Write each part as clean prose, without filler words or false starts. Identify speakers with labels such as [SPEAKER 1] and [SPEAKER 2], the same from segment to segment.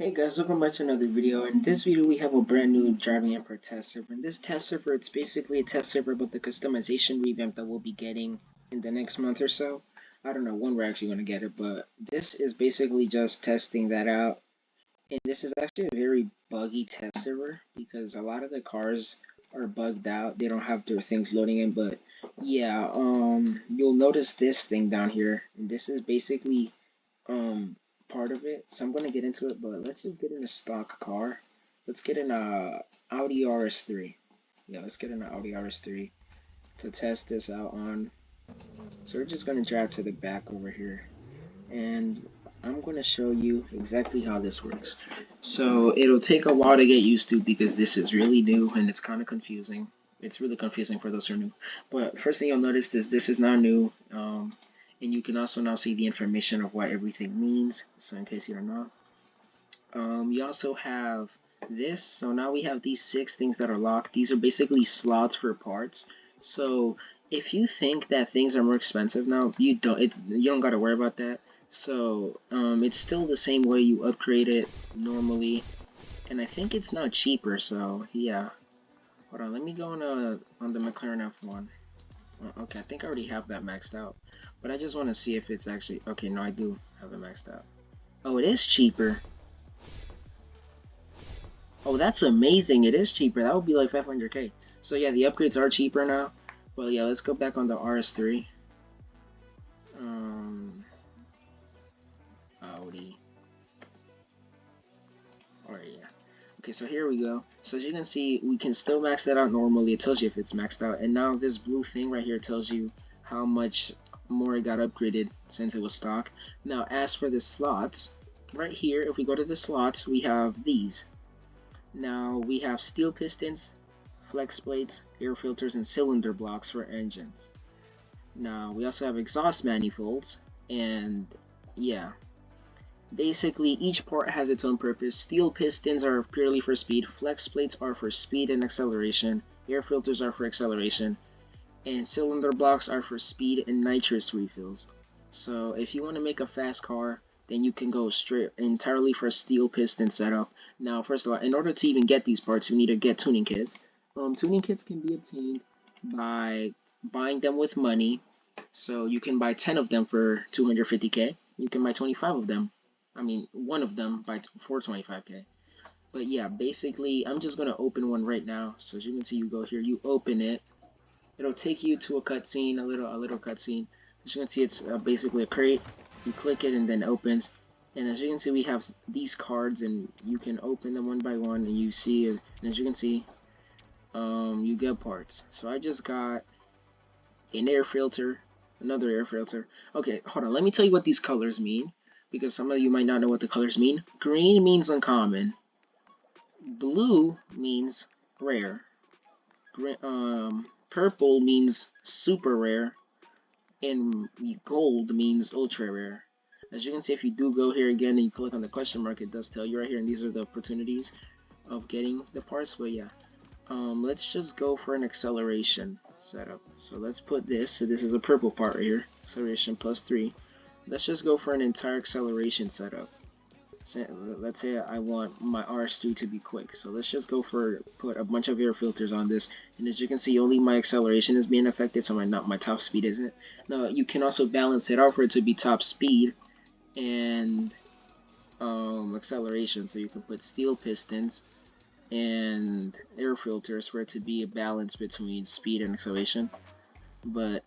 [SPEAKER 1] Hey guys, welcome back to another video. In this video, we have a brand new driving import test server. In this test server, it's basically a test server about the customization revamp that we'll be getting in the next month or so. I don't know when we're actually going to get it, but this is basically just testing that out. And this is actually a very buggy test server because a lot of the cars are bugged out. They don't have their things loading in, but yeah, you'll notice this thing down here. And this is basically part of it, so I'm gonna get into it, but let's just get in a stock car. Let's get in a Audi RS3. Yeah, let's get in an Audi RS3 to test this out on. So we're just gonna drive to the back over here, and I'm gonna show you exactly how this works. So it'll take a while to get used to because this is really new and it's kind of confusing. It's really confusing for those who are new. But first thing you'll notice is this is not new. And you can also now see the information of what everything means, so in case you don't know. You also have this, so now we have these 6 things that are locked. These are basically slots for parts. So if you think that things are more expensive now, you don't gotta worry about that. So it's still the same way you upgrade it normally, and I think it's now cheaper. So yeah, hold on, let me go on the McLaren F1. Okay, I think I already have that maxed out. But I just want to see if it's actually... Okay, no, I do have it maxed out. Oh, it is cheaper. Oh, that's amazing. It is cheaper. That would be like 500k. So yeah, the upgrades are cheaper now. But yeah, let's go back on the RS3. Audi. Alright, yeah. Okay, so here we go. So as you can see, we can still max that out normally. It tells you if it's maxed out. And now this blue thing right here tells you how much more it got upgraded since it was stock. Now, as for the slots, right here, if we go to the slots, we have these. Now, we have steel pistons, flex plates, air filters, and cylinder blocks for engines. Now, we also have exhaust manifolds, and yeah. Basically, each part has its own purpose. Steel pistons are purely for speed, flex plates are for speed and acceleration, air filters are for acceleration, and cylinder blocks are for speed and nitrous refills. So if you want to make a fast car, then you can go straight entirely for a steel piston setup. Now, first of all, in order to even get these parts, you need to get tuning kits. Tuning kits can be obtained by buying them with money. So you can buy 10 of them for 250k. You can buy 25 of them. I mean, one of them by 425k. But yeah, basically, I'm just gonna open one right now. So as you can see, you go here, you open it. It'll take you to a cutscene, a little cutscene. As you can see, it's basically a crate. You click it and then it opens. And as you can see, we have these cards, and you can open them one by one, and you see, and as you can see, you get parts. So I just got an air filter, another air filter. Okay, hold on. Let me tell you what these colors mean, because some of you might not know what the colors mean. Green means uncommon. Blue means rare. Purple means super rare. And gold means ultra rare. As you can see, if you do go here again and you click on the question mark, it does tell you right here, and these are the opportunities of getting the parts. But yeah, let's just go for an acceleration setup. So let's put this. So this is a purple part right here, acceleration +3. Let's just go for an entire acceleration setup. So let's say I want my RS3 to be quick. So let's just go for put a bunch of air filters on this. And as you can see, only my acceleration is being affected, so my top speed isn't. Now you can also balance it out for it to be top speed and acceleration. So you can put steel pistons and air filters for it to be a balance between speed and acceleration. But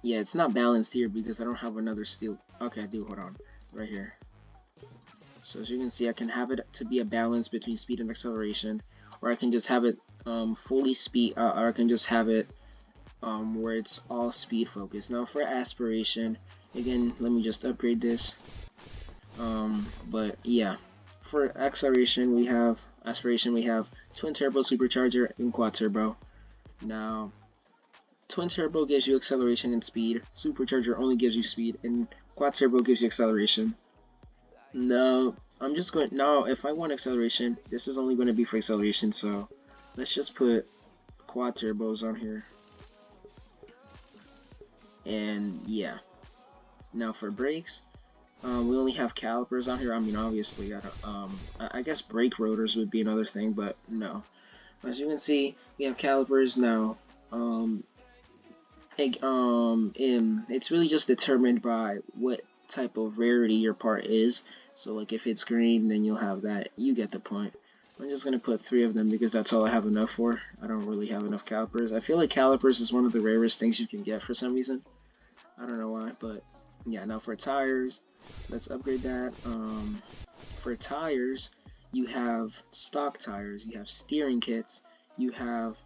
[SPEAKER 1] yeah, it's not balanced here because I don't have another steel. Okay, I do. Hold on, right here. So as you can see, I can have it to be a balance between speed and acceleration, or I can just have it fully speed, or I can just have it where it's all speed focused. Now for aspiration, again, let me just upgrade this. But yeah, for acceleration, we have aspiration, we have twin turbo supercharger and quad turbo. Now, twin turbo gives you acceleration and speed, supercharger only gives you speed, and quad turbo gives you acceleration. No, I'm just going now. If I want acceleration, this is only going to be for acceleration. So let's just put quad turbos on here. And yeah, now for brakes, We only have calipers out here. I mean, obviously, I guess brake rotors would be another thing, but no. As you can see, we have calipers now. It's really just determined by what type of rarity your part is. So, like, if it's green, then you'll have that. You get the point. I'm just gonna put 3 of them because that's all I have enough for. I don't really have enough calipers. I feel like calipers is one of the rarest things you can get for some reason. I don't know why, but yeah. Now for tires, let's upgrade that. For tires, you have stock tires, you have steering kits, you have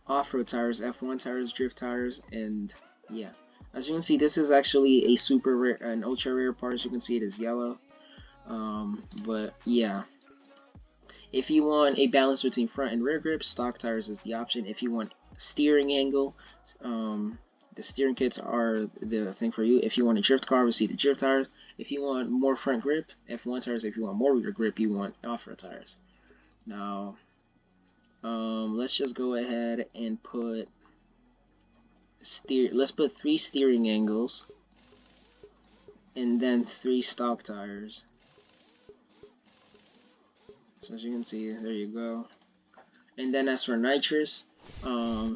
[SPEAKER 1] off-road tires, F1 tires, drift tires, and yeah. As you can see, this is actually a super rare, an ultra rare part. As you can see, it is yellow. But yeah, if you want a balance between front and rear grips, stock tires is the option. If you want steering angle, the steering kits are the thing for you. If you want a drift car, obviously the drift tires. If you want more front grip, F1 tires. If you want more rear grip, you want off-road tires. Now, let's just go ahead and put let's put 3 steering angles and then 3 stock tires. So as you can see, there you go. And then as for nitrous,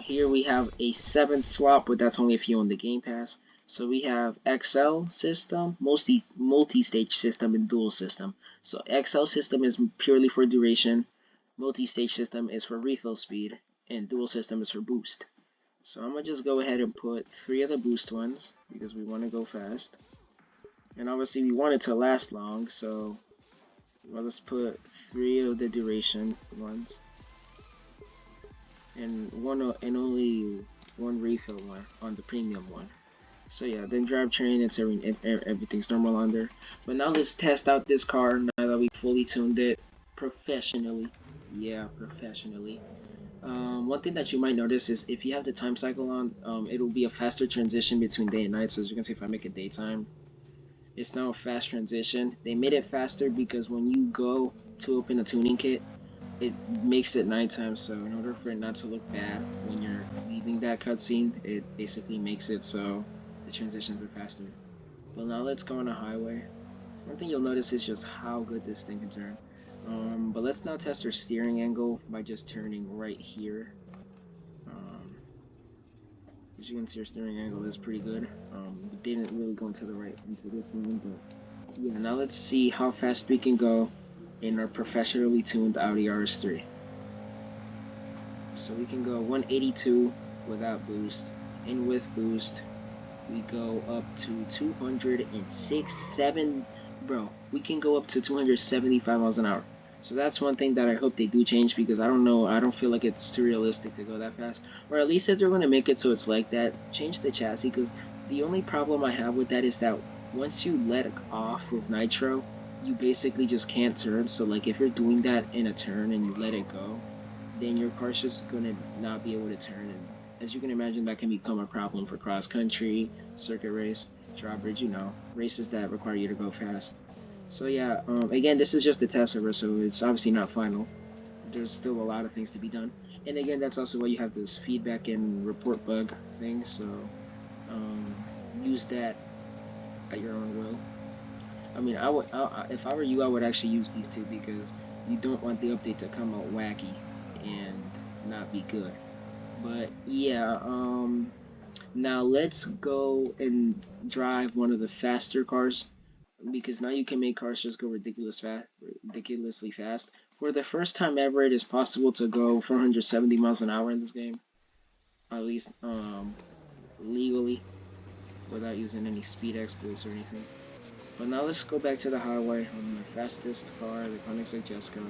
[SPEAKER 1] here we have a 7th slot, but that's only if you own the Game Pass. So we have XL system, multi-stage system, and dual system. So XL system is purely for duration, multi-stage system is for refill speed, and dual system is for boost. So I'm gonna just go ahead and put 3 of the boost ones because we want to go fast, and obviously we want it to last long. So well, let's put 3 of the duration ones, and only one refill one on the premium one. So yeah, then drivetrain, everything's normal on there. But now let's test out this car now that we fully tuned it professionally. Yeah, professionally. One thing that you might notice is if you have the time cycle on, it'll be a faster transition between day and night. So as you can see, if I make it daytime, it's now a fast transition. They made it faster because when you go to open a tuning kit, it makes it nighttime. So in order for it not to look bad when you're leaving that cutscene, it basically makes it so the transitions are faster. But now let's go on a highway. One thing you'll notice is just how good this thing can turn. But let's now test our steering angle by just turning right here. As you can see, our steering angle is pretty good. We didn't really go into this line, but yeah. Now let's see how fast we can go in our professionally tuned Audi RS3. So we can go 182 without boost, and with boost we go up to 206, bro. We can go up to 275 miles an hour. So that's one thing that I hope they do change, because I don't know, I don't feel like it's too realistic to go that fast. Or at least if they're going to make it so it's like that, change the chassis, because the only problem I have with that is that once you let off with nitro, you basically just can't turn. So like if you're doing that in a turn and you let it go, then your car's just going to not be able to turn. And as you can imagine, that can become a problem for cross country, circuit race, drawbridge, races that require you to go fast. So yeah, again, this is just a test server, so it's obviously not final. There's still a lot of things to be done. And again, that's also why you have this feedback and report bug thing, so use that at your own will. I mean, if I were you, I would actually use these two, because you don't want the update to come out wacky and not be good. But yeah, now let's go and drive one of the faster cars, because now you can make cars just go ridiculously fast. For the first time ever, it is possible to go 470 miles an hour in this game, at least legally, without using any speed exploits or anything. But now let's go back to the highway on my fastest car, the Koenigsegg Jesko.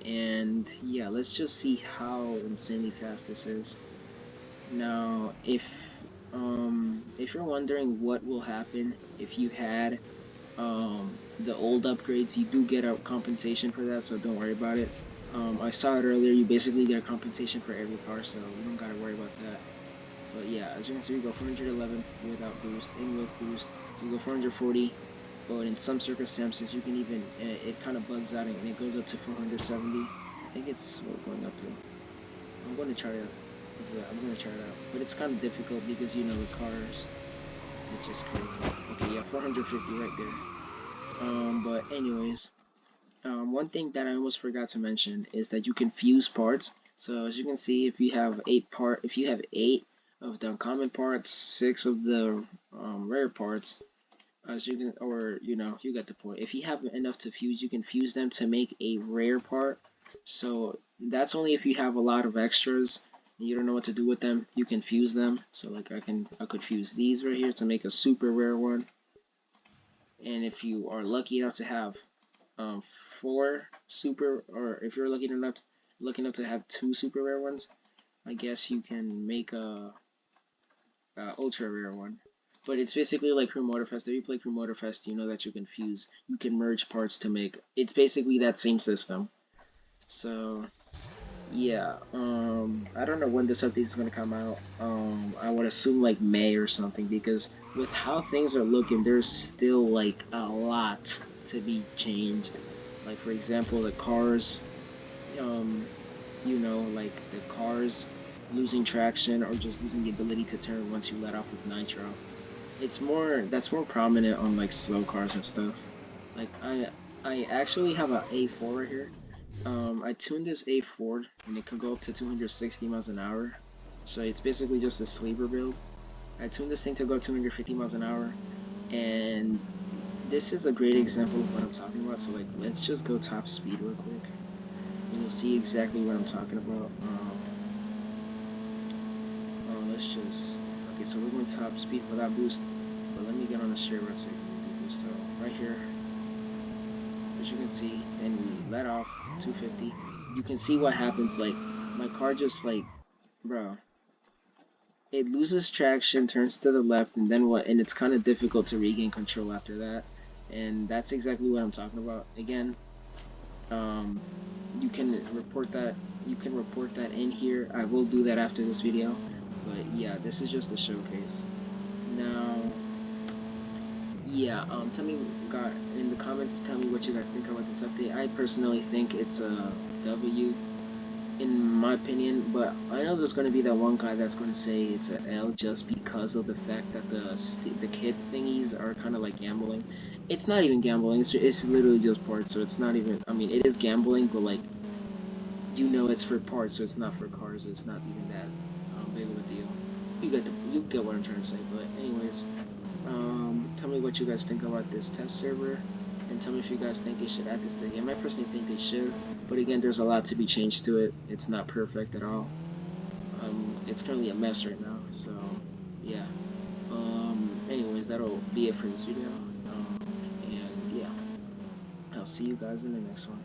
[SPEAKER 1] And yeah, let's just see how insanely fast this is. Now, if you're wondering what will happen if you had the old upgrades, you do get a compensation for that, so don't worry about it. I saw it earlier, you basically get a compensation for every car, so you don't gotta worry about that. But yeah, as you can see, we go 411 without boost, and with boost, we go 440, but in some circumstances, you can even, it kind of bugs out, and it goes up to 470. I think it's going up to. I'm going to try it out, but it's kind of difficult because, the cars It's just crazy. Okay, yeah, 450 right there. But anyways, one thing that I almost forgot to mention is that you can fuse parts. So as you can see, if you have eight of the uncommon parts, 6 of the rare parts, as you can, or you know, you get the point. If you have enough to fuse, you can fuse them to make a rare part. So that's only if you have a lot of extras and you don't know what to do with them. You can fuse them. So like I could fuse these right here to make a super rare one. And if you are lucky enough to have 4 super, or if you're lucky enough to have 2 super rare ones, I guess you can make a ultra rare one. But it's basically like Crew Motorfest. If you play Crew Motorfest, you know that you can merge parts to make. It's basically that same system. So yeah, I don't know when this update is gonna come out. I would assume like May or something because with how things are looking, there's still like a lot to be changed. Like for example, the cars, you know, like the cars losing traction or just losing the ability to turn once you let off with nitro. That's more prominent on like slow cars and stuff. Like I actually have a A4 right here. I tuned this A4 and it can go up to 260 miles an hour. So it's basically just a sleeper build. I tuned this thing to go 250 miles an hour, and this is a great example of what I'm talking about. So like, let's just go top speed real quick, and you'll see exactly what I'm talking about. Let's just okay. So we're going top speed for that boost, but let me get on a straight road so you can boost. So right here, as you can see, and we let off 250. You can see what happens. Like my car just like, bro, it loses traction, turns to the left, and then what? And it's kind of difficult to regain control after that. And that's exactly what I'm talking about. Again, you can report that. You can report that in here. I will do that after this video. But yeah, this is just a showcase. Now, yeah, tell me, God, in the comments, tell me what you guys think about this update. I personally think it's a W, in my opinion, but I know there's going to be that one guy that's going to say it's an L just because of the fact that the kit thingies are kind of like gambling. It's not even gambling. It's literally just parts, so it's not even. I mean, it is gambling, but like you know, it's for parts, so it's not for cars. So it's not even that big of a deal. You get what I'm trying to say. But anyways, tell me what you guys think about this test server, and tell me if you guys think they should add this to the game. I personally think they should, but again, there's a lot to be changed to it. It's not perfect at all. It's currently a mess right now, so yeah. Anyways, that'll be it for this video. And yeah, I'll see you guys in the next one.